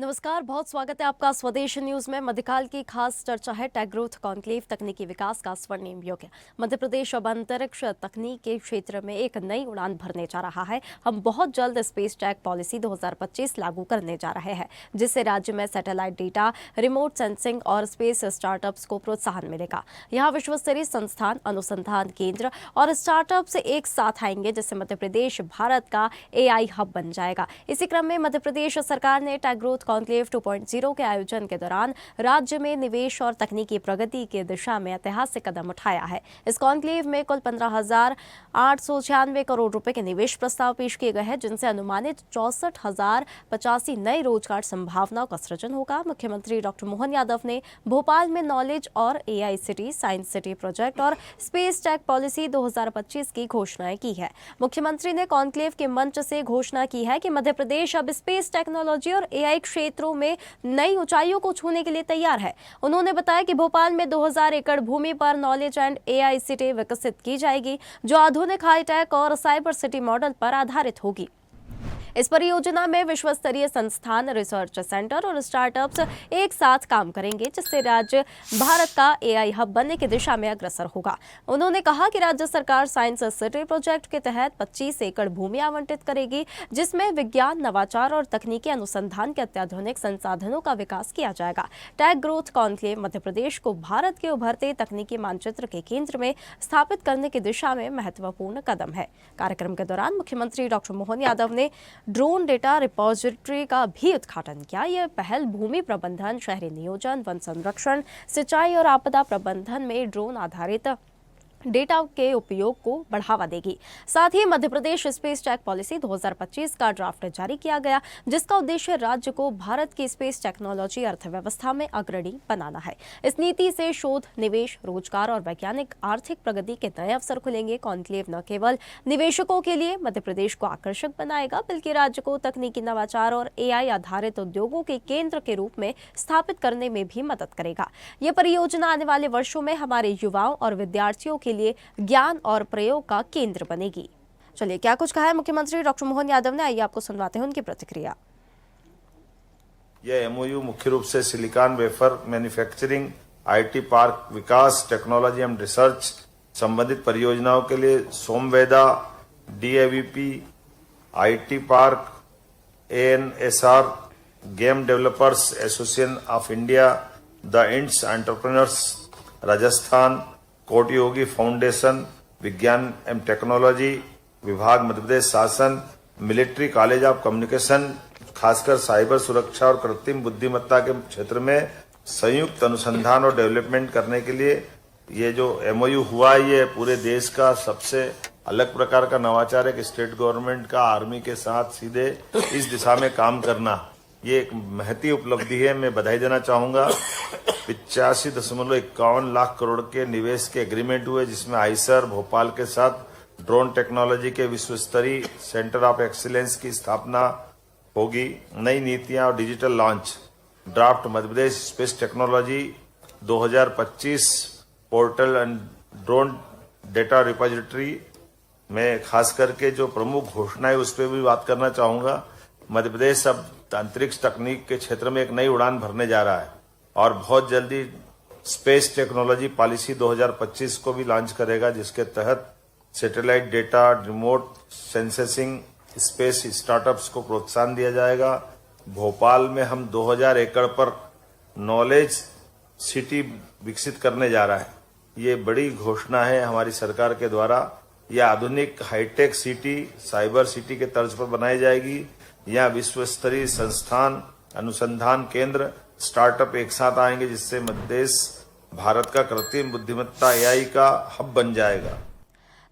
नमस्कार, बहुत स्वागत है आपका स्वदेश न्यूज में। मध्यकाल की खास चर्चा है टेक ग्रोथ कॉन्क्लेव, तकनीकी विकास का स्वर्णिम युग। मध्य प्रदेश अब अंतरिक्ष तकनीक के क्षेत्र में एक नई उड़ान भरने जा रहा है। हम बहुत जल्द स्पेस टेक पॉलिसी 2025 लागू करने जा रहे हैं, जिससे राज्य में सैटेलाइट डेटा, रिमोट सेंसिंग और स्पेस स्टार्टअप्स को प्रोत्साहन मिलेगा। यहाँ विश्व स्तरीय संस्थान, अनुसंधान केंद्र और स्टार्टअप्स एक साथ आएंगे, जिससे मध्य प्रदेश भारत का AI हब बन जाएगा। इसी क्रम में मध्य प्रदेश सरकार ने टेक ग्रोथ कॉन्क्लेव 2.0 के आयोजन के दौरान राज्य में निवेश और तकनीकी प्रगति की दिशा में ऐतिहासिक कदम उठाया है। इस कॉन्क्लेव में कुल 15,896 करोड़ रुपए के निवेश प्रस्ताव पेश किए गए हैं, जिनसे अनुमानित 64,085 नई रोजगार संभावनाओं का सृजन होगा। मुख्यमंत्री डॉक्टर मोहन यादव ने भोपाल में नॉलेज और AI city, science city project और स्पेस टेक पॉलिसी 2025 की घोषणाएं की है। मुख्यमंत्री ने कॉन्क्लेव के मंच से घोषणा की है कि मध्य प्रदेश अब स्पेस टेक्नोलॉजी और AI क्षेत्रों में नई ऊंचाइयों को छूने के लिए तैयार है। उन्होंने बताया कि भोपाल में 2000 एकड़ भूमि पर नॉलेज एंड AI सिटी विकसित की जाएगी, जो आधुनिक हाईटेक और साइबर सिटी मॉडल पर आधारित होगी। इस परियोजना में विश्व स्तरीय संस्थान, रिसर्च सेंटर और स्टार्टअप्स एक साथ काम करेंगे, जिससे राज्य भारत का AI हब बनने की दिशा में अग्रसर होगा। उन्होंने कहा कि राज्य सरकार साइंस सिटी प्रोजेक्ट के तहत 25 एकड़ भूमि आवंटित करेगी, जिसमें विज्ञान, नवाचार और तकनीकी अनुसंधान के अत्याधुनिक संसाधनों का विकास किया जाएगा। Take growth conclave Madhya Pradesh को भारत के उभरते तकनीकी मानचित्र के केंद्र में स्थापित करने की दिशा में महत्वपूर्ण कदम है। कार्यक्रम के दौरान मुख्यमंत्री डॉक्टर मोहन यादव ने ड्रोन डेटा रिपोजिटरी का भी उद्घाटन किया। यह पहल भूमि प्रबंधन, शहरी नियोजन, वन संरक्षण, सिंचाई और आपदा प्रबंधन में ड्रोन आधारित डेटा के उपयोग को बढ़ावा देगी। साथ ही Madhya Pradesh space tech policy 2025 का ड्राफ्ट जारी किया गया, जिसका उद्देश्य राज्य को भारत की स्पेस टेक्नोलॉजी अर्थव्यवस्था में अग्रणी बनाना है। इस नीति से शोध, निवेश, रोजगार और वैज्ञानिक आर्थिक प्रगति के नए अवसर खुलेंगे। कॉन्क्लेव न केवल निवेशकों के लिए मध्य प्रदेश को आकर्षक बनाएगा, बल्कि राज्य को तकनीकी नवाचार और AI आधारित उद्योगों के केंद्र के रूप में स्थापित करने में भी मदद करेगा। यह परियोजना आने वाले वर्षों में हमारे युवाओं और विद्यार्थियों के लिए ज्ञान और प्रयोग का केंद्र बनेगी। चलिए, क्या कुछ कहा है मुख्यमंत्री डॉक्टर मोहन यादव ने, आइए आपको सुनवाते हैं उनकी प्रतिक्रिया। यह MOU मुख्य रूप से silicon wafer manufacturing, IT park Vikas, technology एवं रिसर्च संबंधित परियोजनाओं के लिए सोमवेदा, DAVP, IT park, ANSR, game developers association of India, the ends entrepreneurs Rajasthan, कोटि योगी फाउंडेशन, विज्ञान एवं टेक्नोलॉजी विभाग मध्य प्रदेश शासन, मिलिट्री कॉलेज ऑफ कम्युनिकेशन, खासकर साइबर सुरक्षा और कृत्रिम बुद्धिमत्ता के क्षेत्र में संयुक्त अनुसंधान और डेवलपमेंट करने के लिए ये जो MOU हुआ है, ये पूरे देश का सबसे अलग प्रकार का नवाचार है कि स्टेट गवर्नमेंट का आर्मी के साथ सीधे इस दिशा में काम करना, ये एक महती उपलब्धि है। मैं बधाई देना चाहूंगा। 85.51 लाख करोड़ के निवेश के एग्रीमेंट हुए, जिसमें आईसर भोपाल के साथ ड्रोन टेक्नोलॉजी के विश्व स्तरीय सेंटर ऑफ एक्सीलेंस की स्थापना होगी। नई नीतियां और digital launch, draft Madhya Pradesh space technology 2025 portal and drone data repository में खास करके जो प्रमुख घोषणा है उस पर भी बात करना चाहूंगा। मध्य प्रदेश अब अंतरिक्ष तकनीक के क्षेत्र में एक नई उड़ान भरने जा रहा है और बहुत जल्दी स्पेस टेक्नोलॉजी पॉलिसी 2025 को भी लॉन्च करेगा, जिसके तहत satellite data, remote sensing, space startups को प्रोत्साहन दिया जाएगा। भोपाल में हम 2000 एकड़ पर नॉलेज सिटी विकसित करने जा रहा है। ये बड़ी घोषणा है हमारी सरकार के द्वारा। यह आधुनिक हाईटेक सिटी, साइबर सिटी के तर्ज पर बनाई जाएगी। यहाँ विश्व स्तरीय संस्थान, अनुसंधान केंद्र, स्टार्टअप एक साथ आएंगे, जिससे मध्य प्रदेश भारत का कृत्रिम बुद्धिमत्ता AI का हब बन जाएगा।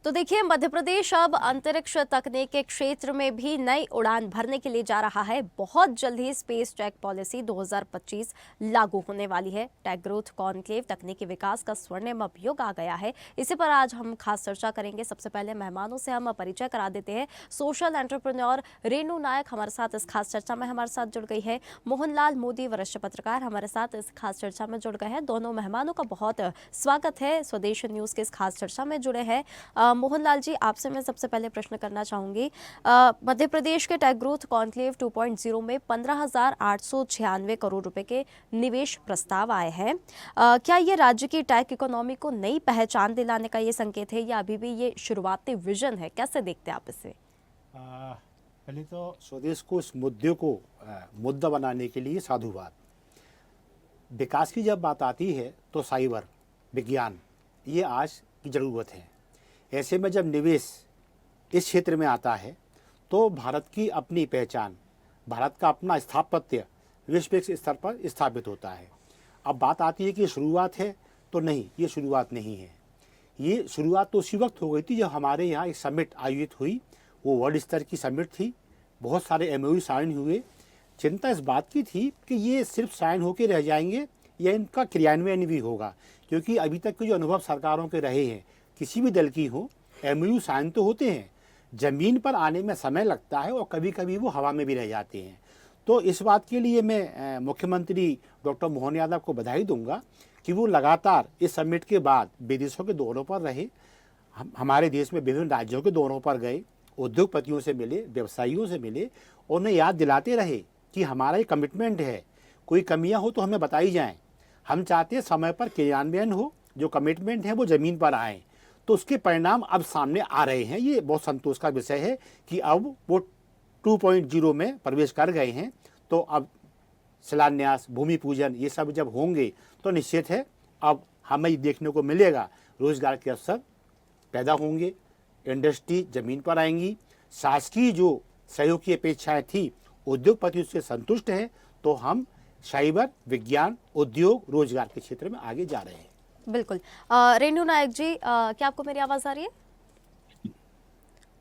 तो देखिए, मध्य प्रदेश अब अंतरिक्ष तकनीक के क्षेत्र में भी नई उड़ान भरने के लिए जा रहा है। बहुत जल्द ही स्पेस टेक पॉलिसी 2025 लागू होने वाली है। टेक ग्रोथ कॉन्क्लेव तकनीकी विकास का स्वर्णिम युग आ गया है। इसी पर आज हम खास चर्चा करेंगे। सबसे पहले मेहमानों से हम परिचय करा देते हैं। सोशल एंटरप्रेन्योर रेणु नायक हमारे साथ इस खास चर्चा में हमारे साथ जुड़ गई है। मोहनलाल मोदी, वरिष्ठ पत्रकार, हमारे साथ इस खास चर्चा में जुड़ गए हैं। दोनों मेहमानों का बहुत स्वागत है। स्वदेश न्यूज के इस खास चर्चा में जुड़े हैं। मोहनलाल जी, आपसे मैं सबसे पहले प्रश्न करना चाहूंगी। मध्य प्रदेश के टेक ग्रोथ कॉन्क्लेव 2.0 में 15,896 करोड़ रुपए के निवेश प्रस्ताव आए हैं। क्या ये राज्य की टेक इकोनॉमी को नई पहचान दिलाने का ये संकेत है या अभी भी ये शुरुआती विजन है? कैसे देखते हैं आप इसे? पहले तो स्वदेश को इस मुद्दे को मुद्दा बनाने के लिए साधुवाद। विकास की जब बात आती है तो साइबर विज्ञान ये आज की ज़रूरत है। ऐसे में जब निवेश इस क्षेत्र में आता है तो भारत की अपनी पहचान, भारत का अपना स्थापत्य विश्व के स्तर पर स्थापित होता है। अब बात आती है कि शुरुआत है, तो नहीं, ये शुरुआत नहीं है। ये शुरुआत तो उसी वक्त हो गई थी जब हमारे यहाँ एक समिट आयोजित हुई। वो वर्ल्ड स्तर की समिट थी, बहुत सारे एमओयू साइन हुए। चिंता इस बात की थी कि ये सिर्फ साइन होकर रह जाएंगे या इनका क्रियान्वयन भी होगा, क्योंकि अभी तक के जो अनुभव सरकारों के रहे हैं, किसी भी दल की हो, एमओयू साइन तो होते हैं, ज़मीन पर आने में समय लगता है और कभी कभी वो हवा में भी रह जाते हैं। तो इस बात के लिए मैं मुख्यमंत्री डॉक्टर मोहन यादव को बधाई दूंगा कि वो लगातार इस समिट के बाद विदेशों के दौरों पर रहे, हमारे देश में विभिन्न राज्यों के दौरों पर गए, उद्योगपतियों से मिले, व्यवसायियों से मिले, और उन्हें याद दिलाते रहे कि हमारा ये कमिटमेंट है, कोई कमियां हो तो हमें बताई जाएं। हम चाहते हैं समय पर क्रियान्वयन हो, जो कमिटमेंट है वो ज़मीन पर आए। तो उसके परिणाम अब सामने आ रहे हैं। ये बहुत संतोष का विषय है कि अब वो 2.0 में प्रवेश कर गए हैं। तो अब शिलान्यास, भूमि पूजन, ये सब जब होंगे तो निश्चित है अब हमें ये देखने को मिलेगा, रोजगार के अवसर पैदा होंगे, इंडस्ट्री ज़मीन पर आएंगी, शासकीय जो सहयोग की अपेक्षाएं थी, उद्योगपति उससे संतुष्ट हैं। तो हम साइबर विज्ञान, उद्योग, रोजगार के क्षेत्र में आगे जा रहे हैं। बिल्कुल। रेणु नायक जी, क्या आपको मेरी आवाज़ आ रही है?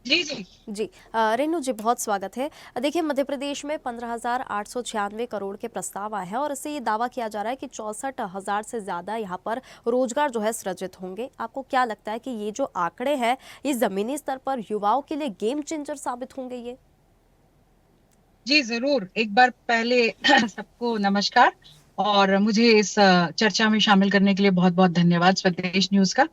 जी जी जी, रेणु जी, बहुत स्वागत है। देखिए, मध्य प्रदेश में 15,896 करोड़ के प्रस्ताव आए हैं और इससे ये दावा किया जा रहा है कि 64,000 से ज़्यादा यहाँ पर रोजगार जो है सृजित होंगे। आपको क्या लगता है कि ये जो आंकड़े हैं, ये ज़मीनी स्तर पर युवाओं के लिए गेम चेंजर साबित होंगे? ये जी जरूर। एक बार पहले सबको नमस्कार और मुझे इस चर्चा में शामिल करने के लिए बहुत बहुत धन्यवाद स्वदेश न्यूज का।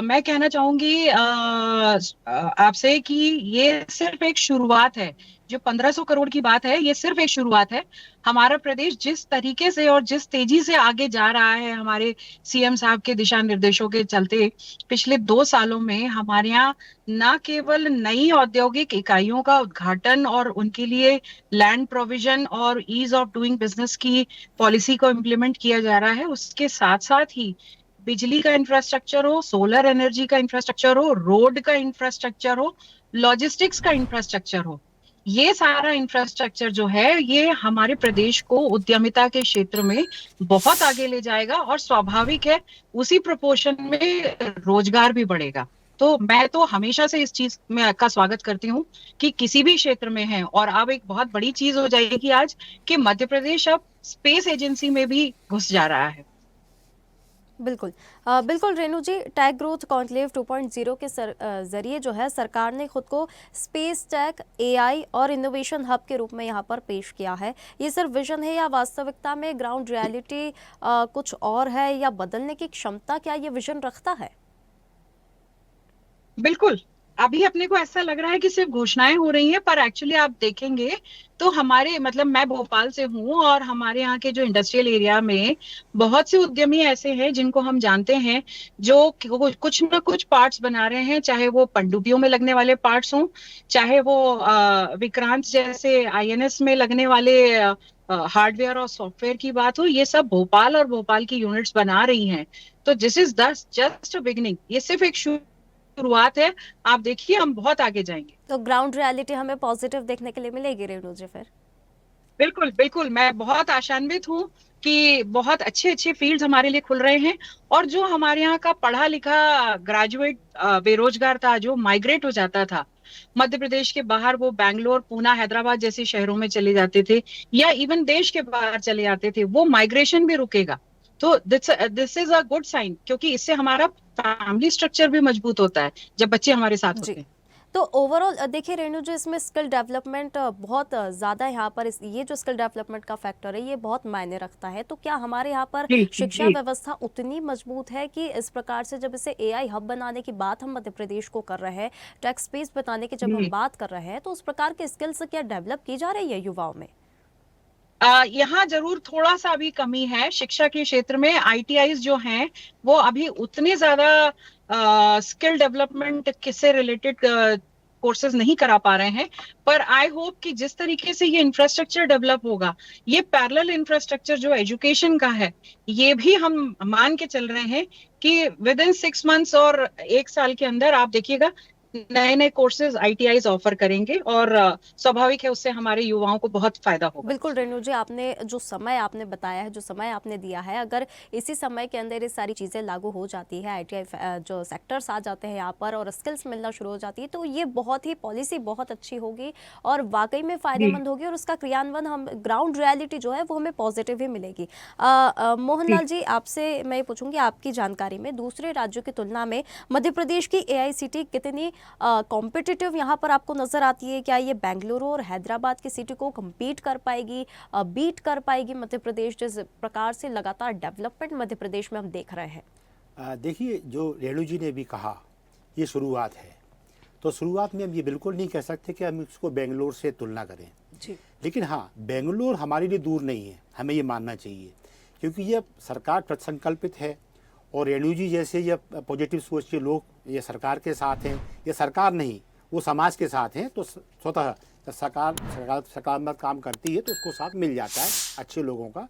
मैं कहना चाहूंगी आपसे कि ये सिर्फ एक शुरुआत है। जो 1500 करोड़ की बात है, ये सिर्फ एक शुरुआत है। हमारा प्रदेश जिस तरीके से और जिस तेजी से आगे जा रहा है, हमारे सीएम साहब के दिशा निर्देशों के चलते पिछले 2 सालों में हमारे यहाँ न केवल नई औद्योगिक इकाइयों का उद्घाटन और उनके लिए लैंड प्रोविजन और ईज ऑफ डूइंग बिजनेस की पॉलिसी को इम्प्लीमेंट किया जा रहा है, उसके साथ साथ ही बिजली का इंफ्रास्ट्रक्चर हो, सोलर एनर्जी का इंफ्रास्ट्रक्चर हो, रोड का इंफ्रास्ट्रक्चर हो, लॉजिस्टिक्स का इंफ्रास्ट्रक्चर हो, ये सारा इंफ्रास्ट्रक्चर जो है ये हमारे प्रदेश को उद्यमिता के क्षेत्र में बहुत आगे ले जाएगा और स्वाभाविक है उसी प्रोपोर्शन में रोजगार भी बढ़ेगा। तो मैं तो हमेशा से इस चीज में का स्वागत करती हूँ कि किसी भी क्षेत्र में है। और अब एक बहुत बड़ी चीज हो जाएगी आज कि मध्य प्रदेश अब स्पेस एजेंसी में भी घुस जा रहा है। बिल्कुल। बिल्कुल रेणु जी, टेक ग्रोथ कॉन्क्लेव 2.0 के जरिए जो है सरकार ने खुद को स्पेस टेक, एआई और इनोवेशन हब के रूप में यहाँ पर पेश किया है। ये सिर्फ विजन है या वास्तविकता में ग्राउंड रियलिटी कुछ और है, या बदलने की क्षमता क्या ये विजन रखता है? बिल्कुल। अभी अपने को ऐसा लग रहा है कि सिर्फ घोषणाएं हो रही हैं, पर एक्चुअली आप देखेंगे तो हमारे मैं भोपाल से हूँ और हमारे यहाँ के जो इंडस्ट्रियल एरिया में बहुत से उद्यमी ऐसे हैं जिनको हम जानते हैं जो कुछ ना कुछ पार्ट्स बना रहे हैं, चाहे वो पनडुब्बियों में लगने वाले पार्ट्स हों, चाहे वो विक्रांत जैसे आईएनएस में लगने वाले हार्डवेयर और सॉफ्टवेयर की बात हो। ये सब भोपाल और भोपाल की यूनिट्स बना रही हैं। तो दिस इज जस्ट बिगिनिंग, ये सिर्फ एक शुरुआत है। आप देखिए हम बहुत आगे जाएंगे। तो ग्राउंड रियलिटी हमें पॉजिटिव देखने के लिए मिलेगी रेणु जी फिर? बिल्कुल बिल्कुल, मैं बहुत आशान्वित हूँ कि बहुत अच्छे अच्छे फील्ड्स हमारे लिए खुल रहे हैं। और जो हमारे यहाँ का पढ़ा लिखा ग्रेजुएट बेरोजगार था, जो माइग्रेट हो जाता था मध्य प्रदेश के बाहर, वो बैंगलोर, पूना, हैदराबाद जैसे शहरों में चले जाते थे या इवन देश के बाहर चले जाते थे, वो माइग्रेशन भी रुकेगा। तो this is a good sign, क्योंकि इससे हमारा फैमिली स्ट्रक्चर भी मजबूत होता है जब बच्चे हमारे साथ होते हैं। तो ओवरऑल देखिए रेणु जी, इसमें स्किल डेवलपमेंट बहुत ज़्यादा यहाँ पर ये जो स्किल डेवलपमेंट का फैक्टर है ये बहुत मायने रखता है। तो क्या हमारे यहाँ पर जी शिक्षा जी व्यवस्था उतनी मजबूत है कि इस प्रकार से जब इसे एआई हब बनाने की बात हम मध्य प्रदेश को कर रहे हैं, टेक स्पेस बनाने की जब हम जी बात कर रहे हैं, तो उस प्रकार के स्किल्स क्या डेवलप की जा रही है युवाओं में? यहाँ जरूर थोड़ा सा अभी कमी है शिक्षा के क्षेत्र में। आईटीआईज जो हैं वो अभी उतने ज्यादा स्किल डेवलपमेंट से रिलेटेड कोर्सेज नहीं करा पा रहे हैं। पर आई होप कि जिस तरीके से ये इंफ्रास्ट्रक्चर डेवलप होगा, ये पैरेलल इंफ्रास्ट्रक्चर जो एजुकेशन का है, ये भी हम मान के चल रहे हैं कि विद इन 6 मंथ्स और 1 साल के अंदर आप देखिएगा नए नए कोर्सेज आईटीआईज ऑफर करेंगे और स्वाभाविक है उससे हमारे युवाओं को बहुत फायदा होगा। बिल्कुल रेणु जी, आपने जो समय आपने बताया है, जो समय आपने दिया है, अगर इसी समय के अंदर ये सारी चीज़ें लागू हो जाती है, आईटीआई जो सेक्टर्स आ जाते हैं यहाँ पर और स्किल्स मिलना शुरू हो जाती है, तो ये बहुत ही पॉलिसी बहुत अच्छी होगी और वाकई में जी फ़ायदेमंद होगी और उसका क्रियान्वयन हम ग्राउंड रियलिटी जो है वो हमें पॉजिटिव ही मिलेगी। जी मोहनलाल जी, आपसे मैं ये पूछूंगी, आपकी जानकारी में दूसरे राज्यों की तुलना में मध्य प्रदेश की एआईसीटी कितनी कॉम्पिटिटिव यहाँ पर आपको नजर आती है? क्या ये बेंगलुरु और हैदराबाद की सिटी को कम्पीट कर पाएगी, बीट कर पाएगी मध्य प्रदेश, जिस प्रकार से लगातार डेवलपमेंट मध्य प्रदेश में हम देख रहे हैं? देखिए, जो रेणु जी ने भी कहा, ये शुरुआत है। तो शुरुआत में हम ये बिल्कुल नहीं कह सकते कि हम इसको बेंगलोर से तुलना करें। जी लेकिन हाँ, बेंगलोर हमारे लिए दूर नहीं है, हमें ये मानना चाहिए, क्योंकि ये सरकार कृतसंकल्पित है और रेणु जी जैसे ये पॉजिटिव सोच के लोग ये सरकार के साथ हैं। ये सरकार नहीं, वो समाज के साथ हैं। तो स्वतः जब सकारात्मक काम करती है तो उसको साथ मिल जाता है अच्छे लोगों का।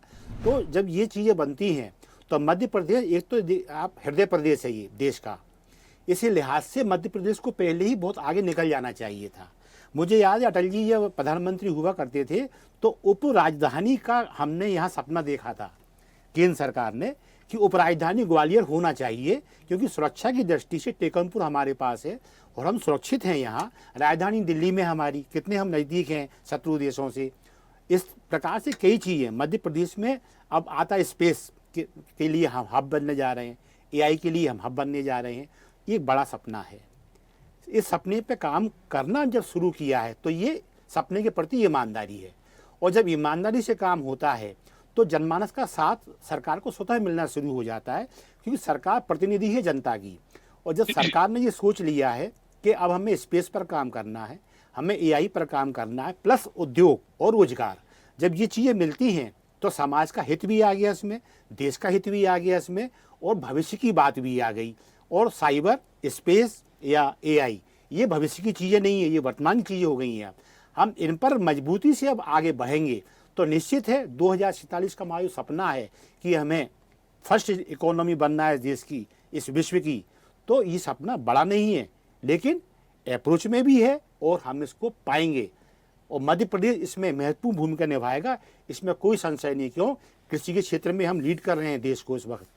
तो जब ये चीज़ें बनती हैं तो मध्य प्रदेश एक तो आप हृदय प्रदेश है ये देश का, इसी लिहाज से मध्य प्रदेश को पहले ही बहुत आगे निकल जाना चाहिए था। मुझे याद है अटल जी जब प्रधानमंत्री हुआ करते थे तो उप राजधानी का हमने यहाँ सपना देखा था केंद्र सरकार ने कि उपराजधानी ग्वालियर होना चाहिए, क्योंकि सुरक्षा की दृष्टि से टेकनपुर हमारे पास है और हम सुरक्षित हैं यहाँ। राजधानी दिल्ली में हमारी, कितने हम नज़दीक हैं शत्रु देशों से। इस प्रकार से कई चीज़ें मध्य प्रदेश में अब आता, स्पेस के लिए हम हब बनने जा रहे हैं, एआई के लिए हम हब बनने जा रहे हैं। ये एक बड़ा सपना है। इस सपने पे काम करना जब शुरू किया है तो ये सपने के प्रति ईमानदारी है, और जब ईमानदारी से काम होता है तो जनमानस का साथ सरकार को स्वतः मिलना शुरू हो जाता है, क्योंकि सरकार प्रतिनिधि है जनता की। और जब सरकार ने ये सोच लिया है कि अब हमें स्पेस पर काम करना है, हमें एआई पर काम करना है, प्लस उद्योग और रोजगार, जब ये चीज़ें मिलती हैं तो समाज का हित भी आ गया इसमें, देश का हित भी आ गया इसमें, और भविष्य की बात भी आ गई। और साइबर स्पेस या एआई ये भविष्य की चीज़ें नहीं है, ये वर्तमान चीज़ें हो गई हैं। हम इन पर मजबूती से अब आगे बढ़ेंगे तो निश्चित है 2047 का हमारा सपना है कि हमें फर्स्ट इकोनॉमी बनना है देश की, इस विश्व की। तो ये सपना बड़ा नहीं है, लेकिन अप्रोच में भी है और हम इसको पाएंगे, और मध्य प्रदेश इसमें महत्वपूर्ण भूमिका निभाएगा, इसमें कोई संशय नहीं। क्यों? कृषि के क्षेत्र में हम लीड कर रहे हैं देश को इस वक्त,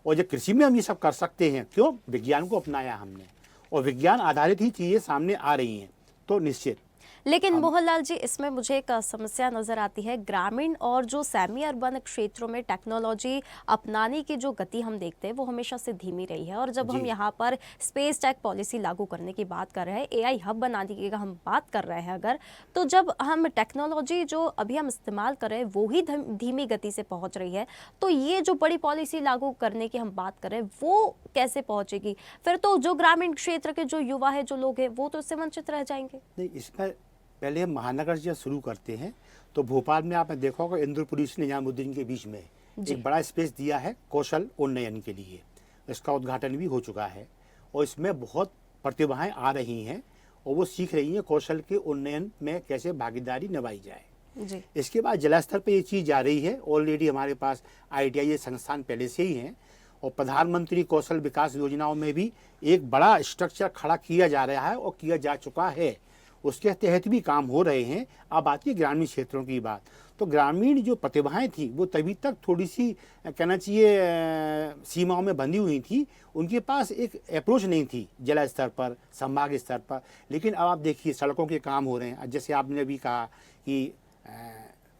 और जब कृषि में हम ये सब कर सकते हैं, क्यों? विज्ञान को अपनाया हमने, और विज्ञान आधारित ही चीज़ें सामने आ रही हैं, तो निश्चित। लेकिन मोहनलाल जी, इसमें मुझे एक समस्या नजर आती है। ग्रामीण और जो सेमी अर्बन क्षेत्रों में टेक्नोलॉजी अपनाने की जो गति हम देखते हैं वो हमेशा से धीमी रही है, और जब हम यहाँ पर स्पेस टेक पॉलिसी लागू करने की बात कर रहे हैं, एआई हब बनाने की हम बात कर रहे हैं अगर, तो जब हम टेक्नोलॉजी जो अभी हम इस्तेमाल कर रहे हैं वो ही धीमी गति से पहुँच रही है, तो ये जो बड़ी पॉलिसी लागू करने की हम बात कर रहे हैं वो कैसे पहुँचेगी? फिर तो जो ग्रामीण क्षेत्र के जो युवा है, जो लोग हैं, वो तो इससे वंचित रह जाएंगे। नहीं, इसमें पहले हम महानगर से शुरू करते हैं तो भोपाल में आपने देखा होगा इंद्रपुरीश निजामुद्दीन के बीच में एक बड़ा स्पेस दिया है कौशल उन्नयन के लिए। इसका उद्घाटन भी हो चुका है और इसमें बहुत प्रतिभाएं आ रही हैं और वो सीख रही हैं कौशल के उन्नयन में कैसे भागीदारी निभाई जाए जी। इसके बाद जल स्तर पर ये चीज़ जा रही है। ऑलरेडी हमारे पास ITI संस्थान पहले से ही हैं, और प्रधानमंत्री कौशल विकास योजनाओं में भी एक बड़ा स्ट्रक्चर खड़ा किया जा रहा है और किया जा चुका है, उसके तहत भी काम हो रहे हैं। अब आती है ग्रामीण क्षेत्रों की बात, तो ग्रामीण जो प्रतिभाएं थी वो तभी तक थोड़ी सी कहना चाहिए सीमाओं में बंधी हुई थी, उनके पास एक अप्रोच नहीं थी जिला स्तर पर, संभाग स्तर पर। लेकिन अब आप देखिए सड़कों के काम हो रहे हैं, जैसे आपने भी कहा कि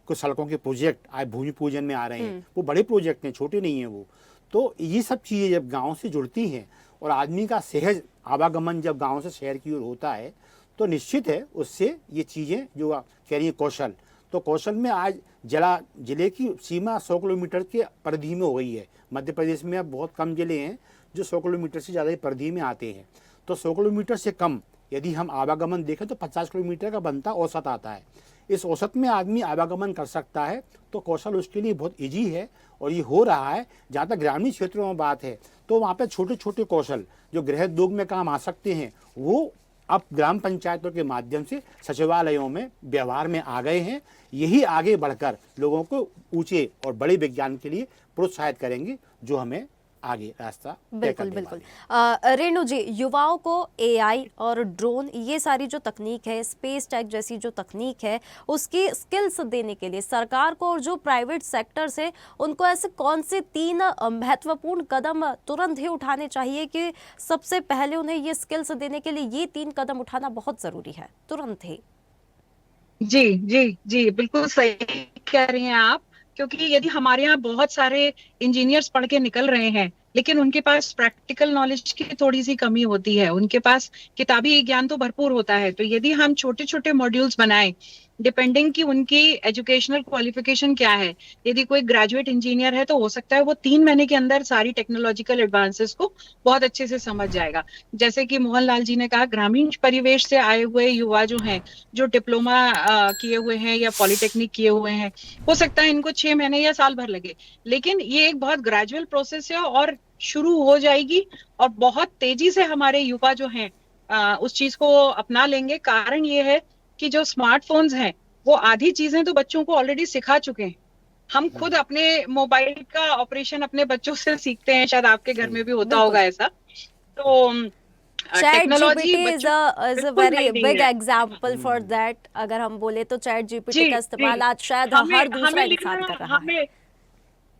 कुछ सड़कों के प्रोजेक्ट आज भूमि पूजन में आ रहे हैं, वो बड़े प्रोजेक्ट हैं, छोटे नहीं हैं वो। तो ये सब चीज़ें जब गाँव से जुड़ती हैं और आदमी का सहज आवागमन जब गाँव से शहर की ओर होता है तो निश्चित है उससे ये चीज़ें जो आप कह रही हैं कौशल, तो कौशल में आज जिले की सीमा 100 किलोमीटर के परिधि में हो गई है। मध्य प्रदेश में अब बहुत कम जिले हैं जो 100 किलोमीटर से ज़्यादा परिधि में आते हैं। तो 100 किलोमीटर से कम यदि हम आवागमन देखें तो 50 किलोमीटर का बनता औसत आता है। इस औसत में आदमी आवागमन कर सकता है, तो कौशल उसके लिए बहुत ईजी है और ये हो रहा है। जहाँ तक ग्रामीण क्षेत्रों में बात है तो वहाँ पे छोटे छोटे कौशल जो गृह उद्योग में काम आ सकते हैं वो अब ग्राम पंचायतों के माध्यम से सचिवालयों में व्यवहार में आ गए हैं। यही आगे बढ़कर लोगों को ऊंचे और बड़े विज्ञान के लिए प्रोत्साहित करेंगे, जो हमें आगे रास्ता तय बिल्कुल करने बिल्कुल। वाले हैं। रेणु जी, युवाओं को एआई और ड्रोन ये सारी जो तकनीक है, स्पेस टेक जैसी जो तकनीक है, उसकी स्किल्स देने के लिए सरकार को और जो प्राइवेट सेक्टर से उनको ऐसे कौन से 3 महत्वपूर्ण कदम तुरंत ही उठाने चाहिए कि सबसे पहले उन्हें ये स्किल्स देने के लिए ये 3 कदम उठाना बहुत जरूरी है तुरंत ही? जी जी जी, बिल्कुल सही कह रही हैं आप। क्योंकि यदि हमारे यहाँ बहुत सारे इंजीनियर्स पढ़ के निकल रहे हैं लेकिन उनके पास प्रैक्टिकल नॉलेज की थोड़ी सी कमी होती है, उनके पास किताबी ज्ञान तो भरपूर होता है, तो यदि हम छोटे छोटे मॉड्यूल्स बनाएं डिपेंडिंग कि उनकी एजुकेशनल क्वालिफिकेशन क्या है। यदि कोई ग्रेजुएट इंजीनियर है तो हो सकता है वो 3 महीने के अंदर सारी टेक्नोलॉजिकल एडवांसेस को बहुत अच्छे से समझ जाएगा। जैसे कि मोहन लाल जी ने कहा, ग्रामीण परिवेश से आए हुए युवा जो हैं, जो डिप्लोमा किए हुए हैं या पॉलिटेक्निक किए हुए हैं, हो सकता है इनको 6 महीने या साल भर लगे, लेकिन ये एक बहुत ग्रेजुअल प्रोसेस है और शुरू हो जाएगी और बहुत तेजी से हमारे युवा जो हैं उस चीज को अपना लेंगे। कारण ये है कि जो स्मार्टफोन्स हैं वो आधी चीजें तो बच्चों को ऑलरेडी सिखा चुके हैं। हम खुद अपने मोबाइल का ऑपरेशन अपने बच्चों से सीखते हैं, शायद आपके घर में भी होता होगा बिल्कुल। ऐसा। तो चैट टेक्नोलॉजी जीपीटी इज बच्चों अ बिल्कुल वेरी नई नहीं बिग है। Example for that. अगर हम बोले तो चैट जीपीटी जी का जी, इस्तेमाल आज शायद हमें हर दूसरा हमें इंसान लिखना कर रहा है। हमें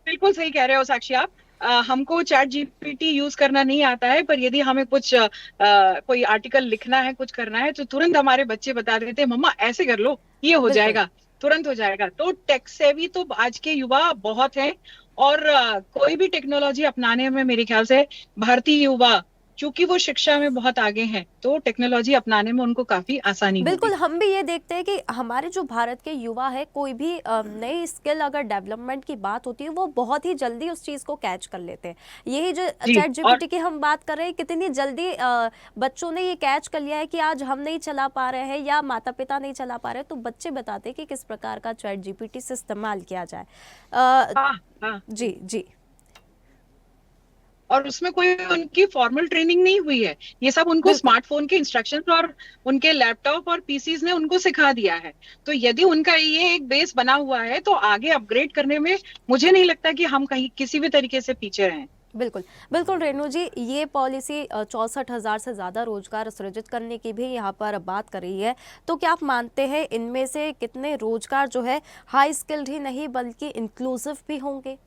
बिल्कुल सही कह रहे हो साक्षी आप। हमको चैट जीपीटी यूज करना नहीं आता है, पर यदि हमें कुछ कोई आर्टिकल लिखना है, कुछ करना है, तो तुरंत हमारे बच्चे बता देते हैं, मम्मा ऐसे कर लो, ये हो बिल्कुल जाएगा, तुरंत हो जाएगा। तो टेक सेवी तो आज के युवा बहुत हैं। और कोई भी टेक्नोलॉजी अपनाने में मेरे ख्याल से भारतीय युवा, चूंकि वो शिक्षा में बहुत आगे हैं, तो टेक्नोलॉजी अपनाने में उनको काफी आसानी बिल्कुल, होगी। हम भी ये देखते हैं कि हमारे जो भारत के युवा है, कोई भी नई स्किल अगर डेवलपमेंट की बात होती है वो बहुत ही जल्दी उस चीज़ को कैच कर लेते हैं। यही जो जी। चैट और जीपीटी की हम बात कर रहे हैं, कितनी जल्दी बच्चों ने ये कैच कर लिया है कि आज हम नहीं चला पा रहे हैं या माता पिता नहीं चला पा रहे हैं, तो बच्चे बताते हैं कि किस प्रकार का चैट जीपीटी से इस्तेमाल किया जाए। हाँ हाँ, जी जी। और उसमें कोई उनकी फॉर्मल ट्रेनिंग नहीं हुई है, ये सब उनको बिल्कुल स्मार्टफोन के इंस्ट्रक्शंस और उनके लैपटॉप और पीसीज ने उनको सिखा दिया है। तो यदि उनका ये एक बेस बना हुआ है तो आगे अपग्रेड करने में मुझे नहीं लगता कि हम कहीं किसी भी तरीके से पीछे रहें। बिल्कुल बिल्कुल। रेणु जी, ये पॉलिसी 64,000 से ज़्यादा रोजगार सृजित करने की भी यहाँ पर बात कर रही है, तो क्या आप मानते हैं इनमें से कितने रोजगार जो है हाई स्किल्ड ही नहीं बल्कि इंक्लूसिव भी होंगे?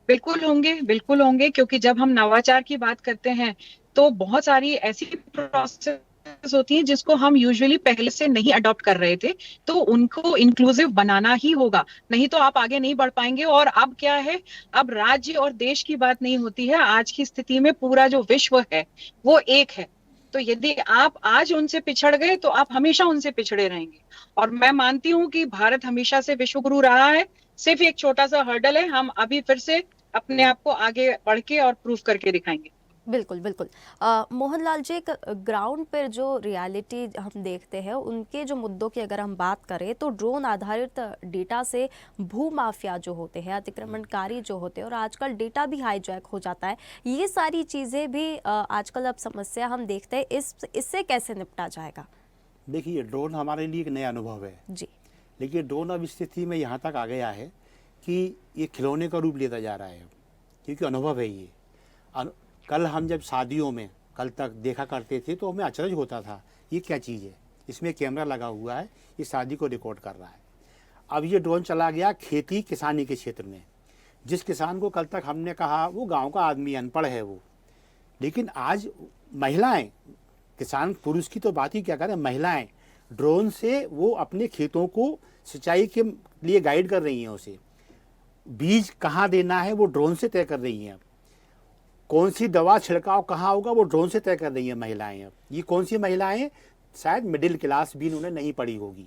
बिल्कुल होंगे, बिल्कुल होंगे, क्योंकि जब हम नवाचार की बात करते हैं तो बहुत सारी ऐसी प्रोसेस होती हैं जिसको हम यूजुअली पहले से नहीं अडॉप्ट कर रहे थे, तो उनको इंक्लूसिव बनाना ही होगा, नहीं तो आप आगे नहीं बढ़ पाएंगे। और अब क्या है, अब राज्य और देश की बात नहीं होती है, आज की स्थिति में पूरा जो विश्व है वो एक है। तो यदि आप आज उनसे पिछड़ गए तो आप हमेशा उनसे पिछड़े रहेंगे। और मैं मानती हूँ कि भारत हमेशा से विश्व गुरु रहा है, सिर्फ एक छोटा सा हर्डल है, हम अभी फिर से अपने आप को आगे बढ़ के और प्रूव करके दिखाएंगे। बिल्कुल बिल्कुल। मोहनलाल जी, एक ग्राउंड पर जो रियलिटी हम देखते हैं उनके जो मुद्दों की अगर हम बात करें तो ड्रोन आधारित डेटा से भू माफिया जो होते हैं, अतिक्रमणकारी जो होते हैं, और आजकल डेटा भी हाईजैक हो जाता है, ये सारी चीज़ें भी आजकल अब समस्या हम देखते हैं। इससे कैसे निपटा जाएगा? देखिए, ड्रोन हमारे लिए एक नया अनुभव है जी। लेकिन ड्रोन अब स्थिति में यहाँ तक आ गया है कि ये खिलौने का रूप लेता जा रहा है, क्योंकि अनुभव है ये। कल हम जब शादियों में कल तक देखा करते थे तो हमें अचरज होता था, ये क्या चीज़ है, इसमें कैमरा लगा हुआ है, ये शादी को रिकॉर्ड कर रहा है। अब ये ड्रोन चला गया खेती किसानी के क्षेत्र में। जिस किसान को कल तक हमने कहा वो गांव का आदमी, अनपढ़ है वो, लेकिन आज महिलाएं, किसान पुरुष की तो बात ही क्या करें, महिलाएं ड्रोन से वो अपने खेतों को सिंचाई के लिए गाइड कर रही हैं। उसे बीज कहाँ देना है वो ड्रोन से तय कर रही हैं। कौन सी दवा छिड़काव कहाँ होगा वो ड्रोन से तय कर रही हैं महिलाएं। अब ये कौन सी महिलाएं, शायद मिडिल क्लास भी इन्होंने नहीं पढ़ी होगी।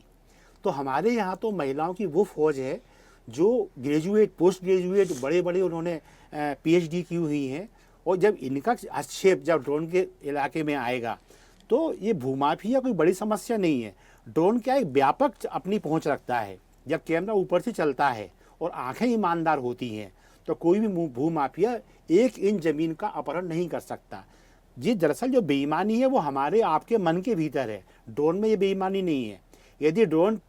तो हमारे यहाँ तो महिलाओं की वो फौज है जो ग्रेजुएट, पोस्ट ग्रेजुएट, बड़े बड़े उन्होंने पीएचडी की हुई हैं। और जब इनका हस्तक्षेप जब ड्रोन के इलाके में आएगा तो ये भूमाफिया कोई बड़ी समस्या नहीं है। ड्रोन क्या एक व्यापक अपनी पहुंच रखता है। जब कैमरा ऊपर से चलता है और आंखें ईमानदार होती हैं तो कोई भी भूमाफिया 1 इंच जमीन का अपहरण नहीं कर सकता। जी दरअसल जो बेईमानी है वो हमारे आपके मन के भीतर है, ड्रोन में ये बेईमानी नहीं है। यदि ड्रोन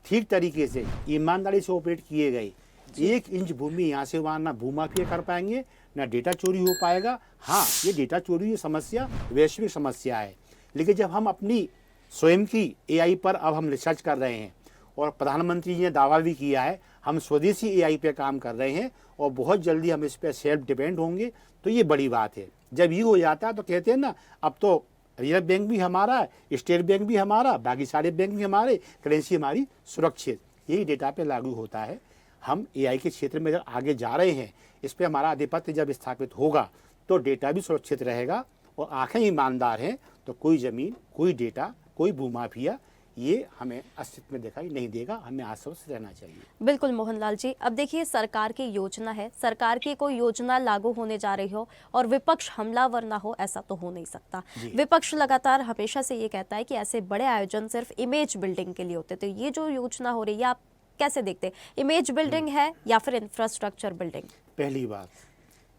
ठीक तरीके से ईमानदारी से ऑपरेट किए गए, 1 इंच भूमि यहाँ से वहाँ ना भूमाफिया कर पाएंगे ना डेटा चोरी हो पाएगा। हाँ, ये डेटा चोरी की समस्या वैश्विक समस्या है, लेकिन जब हम अपनी स्वयं की एआई पर अब हम रिसर्च कर रहे हैं और प्रधानमंत्री जी ने दावा भी किया है हम स्वदेशी एआई पे काम कर रहे हैं और बहुत जल्दी हम इस पर सेल्फ डिपेंड होंगे, तो ये बड़ी बात है। जब ये हो जाता है तो कहते हैं ना अब तो रिजर्व बैंक भी हमारा है, स्टेट बैंक भी हमारा, बाकी सारे बैंक भी हमारे, करेंसी हमारी सुरक्षित। यही डेटा पे लागू होता है। हम एआई के क्षेत्र में जब आगे जा रहे हैं, इस पर हमारा आधिपत्य जब स्थापित होगा तो डेटा भी सुरक्षित रहेगा और आंखें ईमानदार हैं तो कोई ज़मीन, कोई डेटा, कोई भूमाफिया ये हमें अस्तित्व में दिखाई नहीं देगा। हमें आश्वस्त रहना चाहिए। बिल्कुल मोहनलाल जी, अब देखिए सरकार की योजना है, सरकार की कोई योजना लागू होने जा रही हो और विपक्ष हमलावर ना हो, ऐसा तो हो नहीं सकता। विपक्ष लगातार हमेशा से ये कहता है कि ऐसे बड़े आयोजन सिर्फ इमेज बिल्डिंग के लिए होते, तो ये जो योजना हो रही है आप कैसे देखते हैं? इमेज बिल्डिंग है या फिर इंफ्रास्ट्रक्चर बिल्डिंग? पहली बात,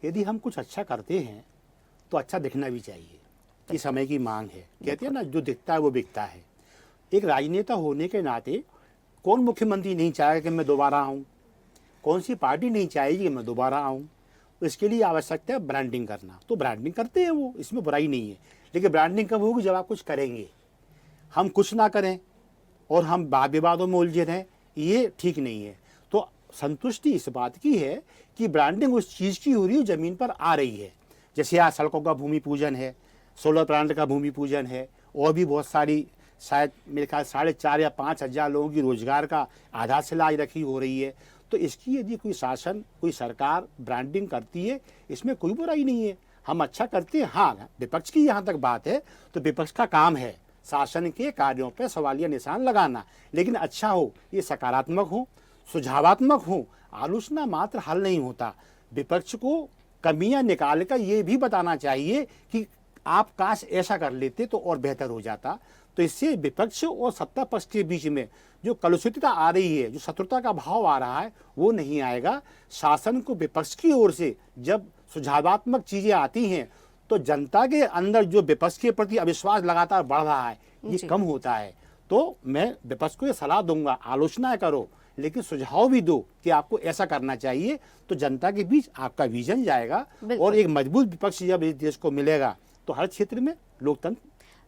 यदि हम कुछ अच्छा करते हैं तो अच्छा दिखना भी चाहिए, ये समय की मांग है। कहते हैं ना जो दिखता है वो बिकता है। एक राजनेता होने के नाते कौन मुख्यमंत्री नहीं चाहेगा कि मैं दोबारा आऊँ, कौन सी पार्टी नहीं चाहेगी कि मैं दोबारा आऊँ। तो इसके लिए आवश्यकता है ब्रांडिंग करना, तो ब्रांडिंग करते हैं वो, इसमें बुराई नहीं है। लेकिन ब्रांडिंग कब होगी? जब आप कुछ करेंगे। हम कुछ ना करें और हम वाद विवादों में उलझे रहें, ये ठीक नहीं है। तो संतुष्टि इस बात की है कि ब्रांडिंग उस चीज़ की हो रही है ज़मीन पर आ रही है। जैसे आज सड़कों का भूमि पूजन है, सोलर प्लांट का भूमि पूजन है, और भी बहुत सारी, शायद मेरे ख्याल 4,500 या 5,000 लोगों की रोजगार का आधारशिला आज रखी हो रही है। तो इसकी यदि कोई शासन, कोई सरकार ब्रांडिंग करती है, इसमें कोई बुराई नहीं है। हम अच्छा करते हैं। हाँ, विपक्ष की यहाँ तक बात है तो विपक्ष का काम है शासन के कार्यों पर सवालिया निशान लगाना, लेकिन अच्छा हो, ये सकारात्मक हो, सुझावात्मक हो। आलोचना मात्र हल नहीं होता। विपक्ष को कमियां निकाल कर ये भी बताना चाहिए कि आप काश ऐसा कर लेते तो और बेहतर हो जाता। तो इससे विपक्ष और सत्ता पक्ष के बीच में जो कलुषितता आ रही है, जो शत्रुता का भाव आ रहा है, वो नहीं आएगा। शासन को विपक्ष की ओर से जब सुझावात्मक चीजें आती हैं तो जनता के अंदर जो विपक्ष के प्रति अविश्वास लगातार बढ़ रहा है, ये कम होता है। तो मैं विपक्ष को ये सलाह दूंगा, आलोचना करो लेकिन सुझाव भी दो कि आपको ऐसा करना चाहिए, तो जनता के बीच आपका विजन जाएगा। और एक मजबूत विपक्ष जब इस देश को मिलेगा तो हर क्षेत्र में लोकतंत्र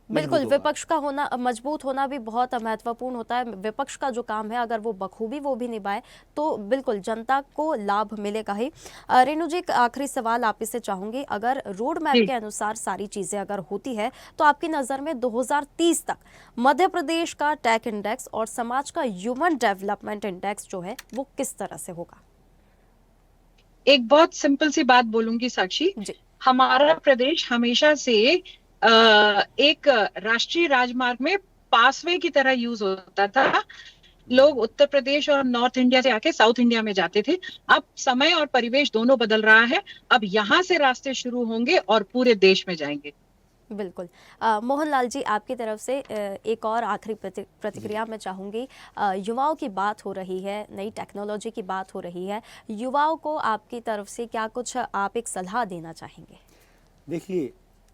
बिल्कुल, विपक्ष का होना, मजबूत होना भी बहुत महत्वपूर्ण होता है। विपक्ष का जो काम है अगर वो बखूबी वो भी निभाए तो बिल्कुल जनता को लाभ मिलेगा ही। रेणु जी, एक आखिरी सवाल आप इससे चाहूंगी, अगर रोड मैप के अनुसार सारी चीजें अगर होती है तो आपकी नजर में 2030 तक मध्य प्रदेश का टेक इंडेक्स और समाज का ह्यूमन डेवलपमेंट इंडेक्स जो है वो किस तरह से होगा? एक बहुत सिंपल सी बात बोलूंगी साक्षी, हमारा प्रदेश हमेशा से एक राष्ट्रीय राजमार्ग में पासवे की तरह यूज होता था। लोग उत्तर प्रदेश और नॉर्थ इंडिया से आके साउथ इंडिया में जाते थे। अब समय और परिवेश दोनों बदल रहा है। अब यहाँ से रास्ते शुरू होंगे और पूरे देश में जाएंगे। बिल्कुल। मोहनलाल जी, आपकी तरफ से एक और आखिरी प्रतिक्रिया मैं चाहूँगी। युवाओं की बात हो रही है, नई टेक्नोलॉजी की बात हो रही है, युवाओं को आपकी तरफ से क्या कुछ आप एक सलाह देना चाहेंगे? देखिए,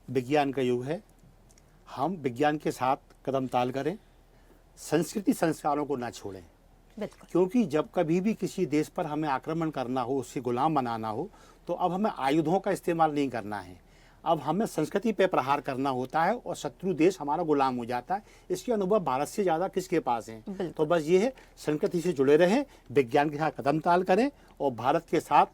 विज्ञान का युग है, हम विज्ञान के साथ कदम ताल करें, संस्कृति संस्कारों को ना छोड़ें। क्योंकि जब कभी भी किसी देश पर हमें आक्रमण करना हो, उससे गुलाम बनाना हो, तो अब हमें आयुधों का इस्तेमाल नहीं करना है। अब हमें संस्कृति पे प्रहार करना होता है और शत्रु देश हमारा गुलाम हो जाता है। इसके अनुभव भारत से ज़्यादा किसके पास हैं? तो बस ये है, संस्कृति से जुड़े रहें, विज्ञान के साथ कदम ताल करें और भारत के साथ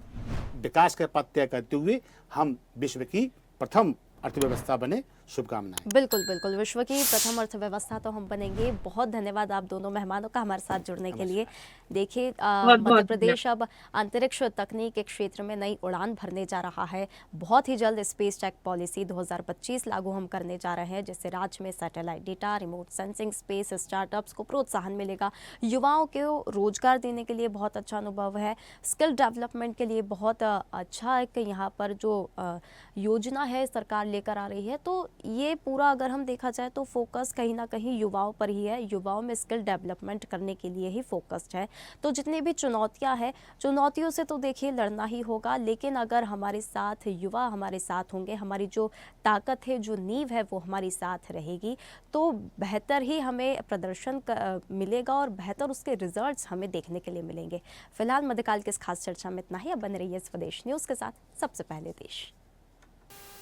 विकास का पथ तय करते हुए हम विश्व की प्रथम अर्थव्यवस्था बने। शुभकामनाएं। बिल्कुल बिल्कुल, विश्व की प्रथम अर्थव्यवस्था तो हम बनेंगे। बहुत धन्यवाद आप दोनों मेहमानों का हमारे साथ जुड़ने के लिए। देखिए बहुत मध्य बहुत प्रदेश अब अंतरिक्ष तकनीक के क्षेत्र में नई उड़ान भरने जा रहा है। बहुत ही जल्द स्पेस टेक पॉलिसी 2025 लागू हम करने जा रहे हैं, जिससे राज्य में satellite data, remote sensing, space startups को प्रोत्साहन मिलेगा। युवाओं को रोजगार देने के लिए बहुत अच्छा अनुभव है। स्किल डेवलपमेंट के लिए बहुत अच्छा एक यहाँ पर जो योजना है सरकार लेकर आ रही है। तो ये पूरा अगर हम देखा जाए तो फोकस कहीं ना कहीं युवाओं पर ही है। युवाओं में स्किल डेवलपमेंट करने के लिए ही फोकस्ड है। तो जितनी भी चुनौतियां हैं, चुनौतियों से तो देखिए लड़ना ही होगा, लेकिन अगर हमारे साथ युवा हमारे साथ होंगे, हमारी जो ताकत है, जो नींव है, वो हमारी साथ रहेगी, तो बेहतर ही हमें प्रदर्शन मिलेगा और बेहतर उसके रिजल्ट्स हमें देखने के लिए मिलेंगे। फिलहाल मध्यकाल की इस खास चर्चा में इतना ही। अब बन रही है स्वदेश न्यूज के साथ, सबसे पहले देश।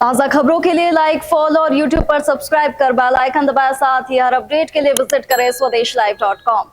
ताज़ा खबरों के लिए लाइक, फॉलो और यूट्यूब पर सब्सक्राइब कर बेल आइकन दबाएं। साथ ही हर अपडेट के लिए विजिट करें swedeshlive.com।